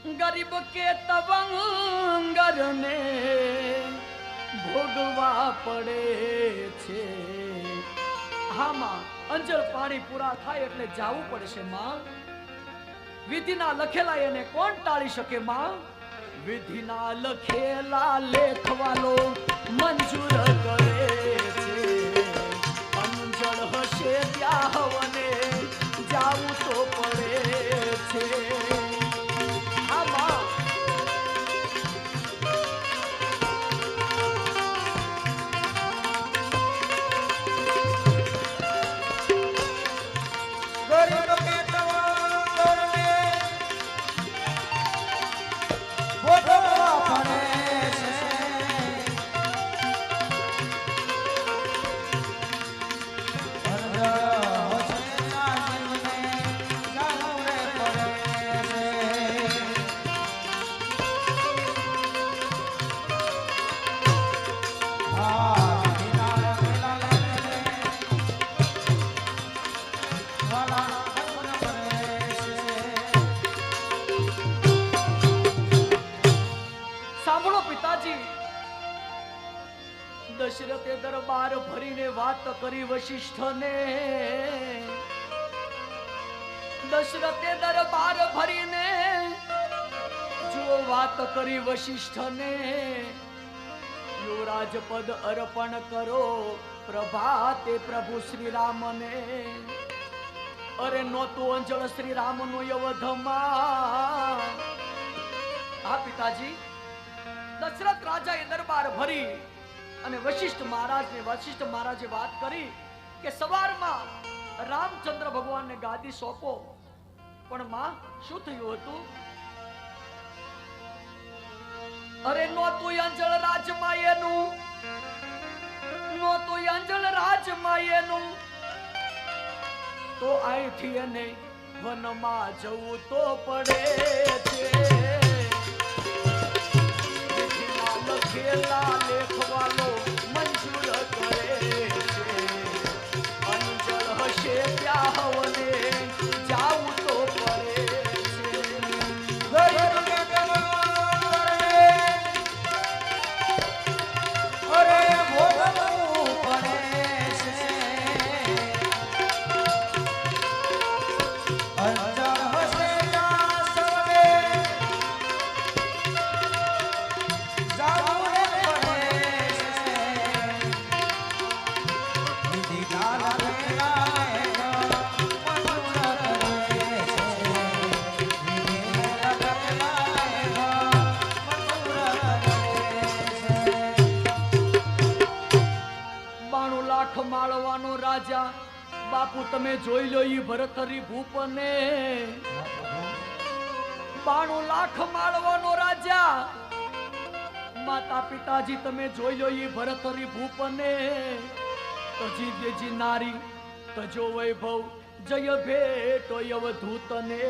गरीब के तवंगर ने भोगवा પડે છે। હા માં, અંજળ પાણી પૂરા થાય એટલે જાવું પડશે માં। વિધિના લખેલા એને કોણ ટાળી શકે માં? વિધિના લખેલા લેખવાલો મંજૂર કરે છે। અંજળ હશે ત્યાં હવને જાવું તો પડે છે। દશરથે દરબાર ભરીને વાત કરી વશિષ્ઠને। દશરથે દરબાર ભરીને જો વાત કરી વશિષ્ઠને। યુવરાજ પદ અર્પણ કરો પ્રભાતે પ્રભુ શ્રી રામને। અરે નોતું અંજળ શ્રી રામનું અવધમાં। હા પિતાજી, દશરથ રાજાએ દરબાર ભરી અને વશિષ્ઠ મહારાજે વાત કરી કે સવારમાં રામચંદ્ર ભગવાનને ગાદી સોંપો। પણ માં, શું થયું હતું? અરે નોતું અંજળ રાજમાયેનું, નોતું અંજળ રાજમાયેનું, તો અહીંથી એને વનમાં જવું તો પડે છે। લખેલા લેખવાલો મંજૂર કરે છે। અંજળ હશે ત્યાં હવને જાવું તો પડે માળવાનો રાજા। બાપુ તમે જોઈ લો ઈ ભરતરી ભૂપને। 92 લાખ માળવાનો રાજા। માતા પિતાજી તમે જોઈ લો ઈ ભરતરી ભૂપને। તજી દેજી નારી તજો વૈભવ જય ભેટો અવધૂતને।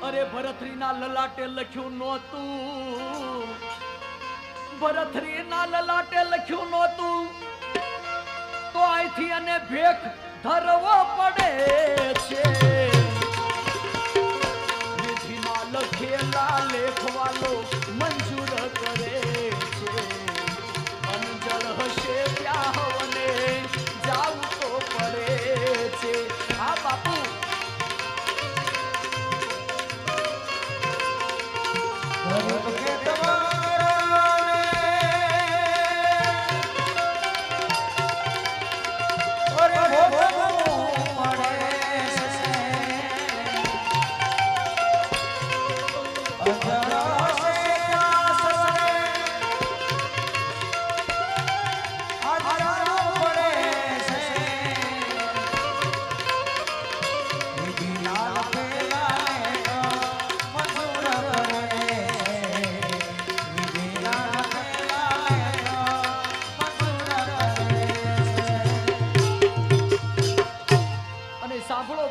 અરે ભરતરીના લલાટે લખ્યું નહોતું, ભરતરીના લલાટે લખ્યું નહોતું, તો અહીંથી અને ભેખ ધરવો પડે છે। વિધિના લખેલા લેખવાલો મંજૂર કરે છે। અંજળ હશે ત્યાં હવને જાવું તો પડે છે। હા બાપુ,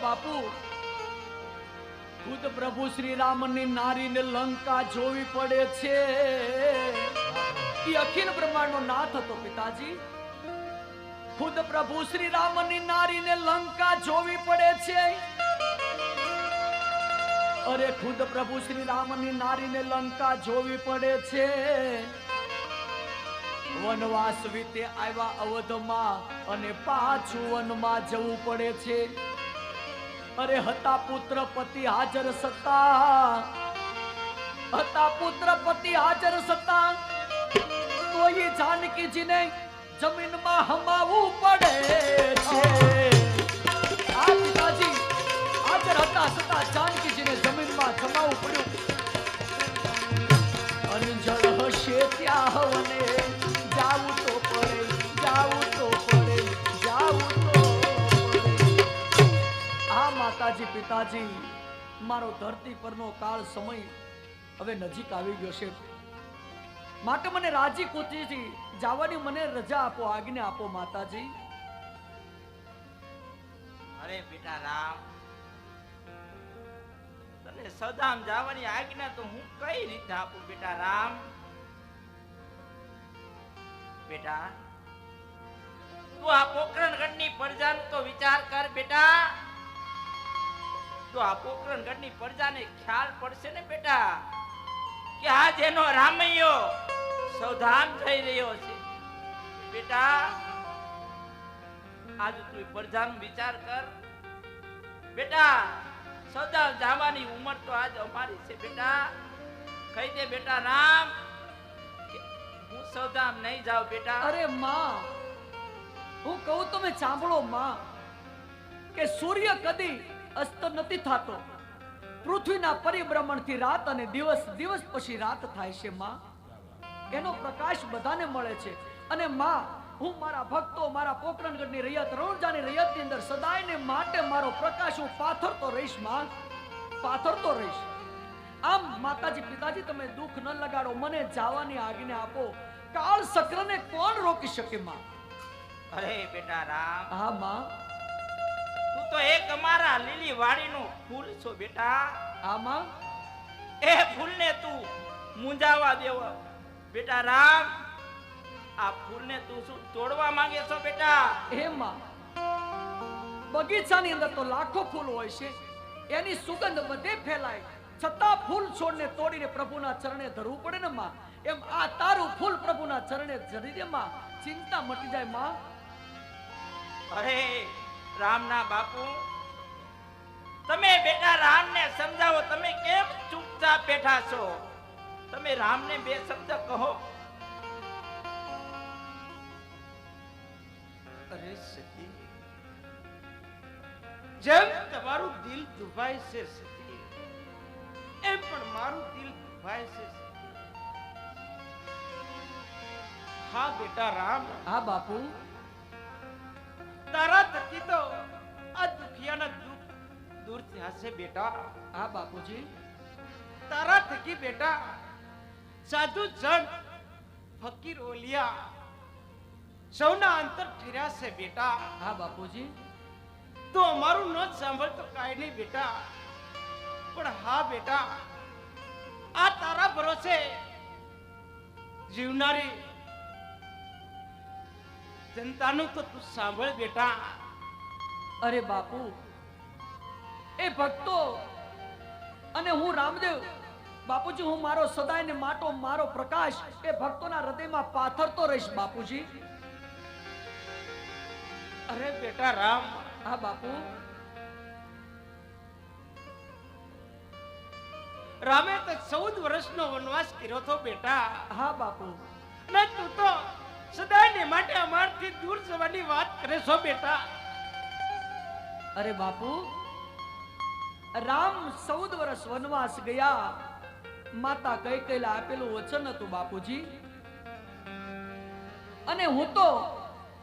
બાપુ, ખુદ પ્રભુ શ્રી રામની નારીને લંકા જોવી પડે છે। એ અખિલ બ્રહ્માંડનો નાથ હતો પિતાજી। ખુદ પ્રભુ શ્રી રામની નારીને લંકા જોવી પડે છે। અરે ખુદ પ્રભુ શ્રી રામની નારીને લંકા જોવી પડે છે. વનવાસ વીતે આવ્યા અવધમાં અને પાછું વનમાં જવું પડે છે. અરે હતા પુત્ર પતિ હાજર સત્તા, હતા પુત્ર પતિ હાજર સત્તા, તોય જાનકીજીને જમીનમાં હમાવવું પડે છે. આ પિતાજી હાજર હતા છતાં જાનકીજીને જમીનમાં જમાવવું પડ્યું. અંજળ હશે ત્યાં હવને જાવું તો પડે, જાવું તો પડે, જાવું તો પડે. આ માતાજી પિતાજી મારો ધરતી પરનો કાળ સમય હવે નજીક આવી ગયો છે, માટે મને રાજી ખુશીથી જવાની મને રજા આપો, આજ્ઞા આપો માતાજી. અરે બેટા રામ, તને સદામ જવાની આજ્ઞા તો હું કઈ રીતે આપું બેટા રામ? બેટા તું આ પોખરણગઢની પ્રજાનો તો વિચાર કર બેટા. તો આ પોખરણગઢની પ્રજાને ખ્યાલ પડશે ને બેટા કે આ જેનો રામૈયો સૌધામ થઈ રહ્યો છે. બેટા આજ તું પ્રજાનો વિચાર કર બેટા. સૌધામ જવાની ઉંમર તો આજ અમારી છે બેટા. કહી દે બેટા રામ કે હું સૌધામ નહીં જાઉં બેટા. અરે માં, હું કહું તમે સાંભળો માં, કે સૂર્ય કદી અસ્ત નથી થતો. પૃથ્વીના પરિભ્રમણથી રાત અને દિવસ, દિવસ પછી રાત થાય છે માં. એનો પ્રકાશ બધાને મળે છે. અને માં, હું મારા ભક્તો, મારા પોખરણગઢની રૈયત, રણુજાની રૈયતની અંદર સદાયને માટે મારો પ્રકાશ હું પાથરતો રહીશ માં, પાથરતો રહીશ. આમ માતાજી પિતાજી તમે દુઃખ ન લગાડો, મને જવાની આજ્ઞા આપો. કાળ સક્રને કોણ રોકી શકે માં? અરે બેટા રામ, હા માં, તું તો એક અમારા લીલી વાડીનું ફૂલ છો બેટા. હા માં, એ ફૂલને તું મુંજાવા દેવો બેટા રામ. આ ફૂલને તું શું તોડવા માંગે છો બેટા? હે માં, બગીચાની અંદર તો લાખો ફૂલ હોય છે, એની સુગંધ બધે ફેલાય, છતાં ફૂલ છોડને તોડીને પ્રભુના ચરણે ધરવું પડે ને માં. એમ આ તારું ફૂલ પ્રભુના ચરણે ધરી દે માં, ચિંતા મટી જાય માં. અરે રામના બાપુ, તમે બેટા રામને સમજાવો. તમે કેમ ચૂપચાપ બેઠા છો? તમે રામને બે શબ્દ કહો. અરે સતી, જેમ તમારું દિલ દુભાય છે સતી, એમ પણ મારું દિલ દુભાય છે સતી. હા બેટા રામ, હા બાપુ, તારા થકી તો આ દુખિયાના દુઃખ દૂર થયા છે બેટા. હા બાપુજી, તારા થકી બેટા સાધુ જન, ફકીર ઓલિયા સૌના અંતર ઠર્યા છે બેટા. હા બાપુજી, તો અમારું ન સાંભળતો કાંઈ નહીં બેટા. પણ હા બેટા, આ તારા ભરોસે જીવનારી જનતાનું તો તું સાંભળ બેટા. અરે બાપુ, એ ભક્તો અને હું રામદેવ બાપુજી, હું મારો સદાયને માટો, મારો પ્રકાશ એ ભક્તોના હૃદયમાં પાથરતો રહીશ બાપુજી. અરે બેટા રામ, હા બાપુ, રામે તો 14 વર્ષનો વનવાસ કર્યો તો બેટા. હા બાપુ, ને તું તો સદાયને માટે અમારથી દૂર જવાની વાત કરે છો બેટા. અરે બાપુ, રામ 14 વર્ષ વનવાસ ગયા, માતા કૈકેયીને આપેલું વચન હતું બાપુજી. અને હું તો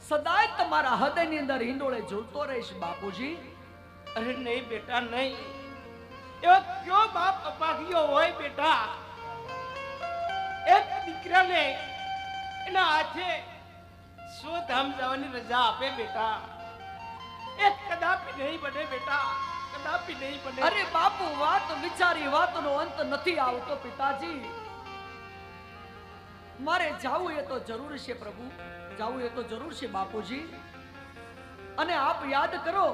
સદાય તમારા હૃદયની અંદર હિંડોળે ઝૂલતો રહીશ બાપુજી. અરે નહીં બેટા નહીં, એવો કયો બાપ અપાગ્યો હોય બેટા? એક દીકરાને એના હાથે સ્વધામ જવાની રજા આપે બેટા. એ કદાપી નહીં બને બેટા, કદાપી નહીં બને. અરે બાપુ, વાત વિચારી વાતનો અંત નથી આવતો પિતાજી. મારે જાવું એ તો જરૂર છે પ્રભુ, જાવું એ તો જરૂર છે બાપુજી. અને આપ યાદ કરો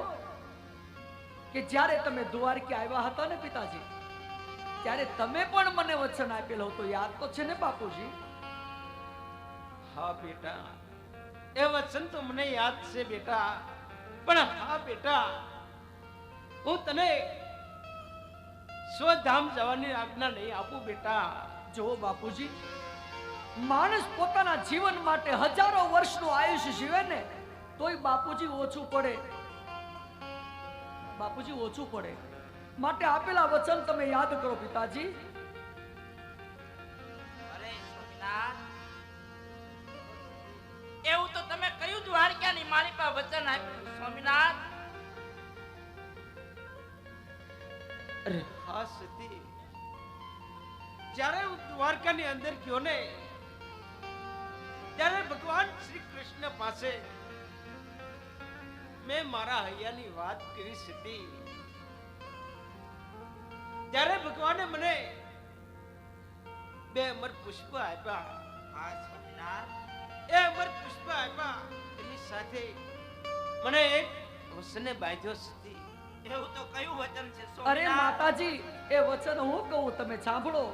કે જ્યારે તમે દ્વારકા આવ્યા હતા ને પિતાજી, ત્યારે તમે પણ મને વચન આપેલું હતું, યાદ તો છે ને બાપુજી? હા બેટા, એ વચન તો મને યાદ છે બેટા. પણ હા બેટા, હું તને સ્વધામ જવાની આજ્ઞા નહીં આપું બેટા. જો બાપુજી, માણસ પોતાના જીવન માટે હજારો વર્ષનું આયુષ્ય જીવે ને તોય બાપુજી ઓછું પડે, બાપુજી ઓછું પડે. માટે આપેલા વચન તમે યાદ કરો પિતાજી. અરે સ્વામિનાથ, એવું તો તમે કયું દ્વારકાની મારી પાસે વચન આપ્યું સ્વામિનાથ? અરે હા સતી, જ્યારે હું દ્વારકાની અંદર ગયો ને ત્યારે ભગવાન શ્રી કૃષ્ણ પાસે મેં મારા હૈયાની વાત કરી સતી. ત્યારે ભગવાને મને 2 અમર પુષ્પ આપ્યા. હા સ્વામિનાથ. એ અમર પુષ્પ આપ્યા એની સાથે મને એક વસને બાંધ્યો સતી. એવું તો કયું વચન છે અરે સ્વામિનાથ? માતાજી, એ વચન હું કહું તમે સાંભળો.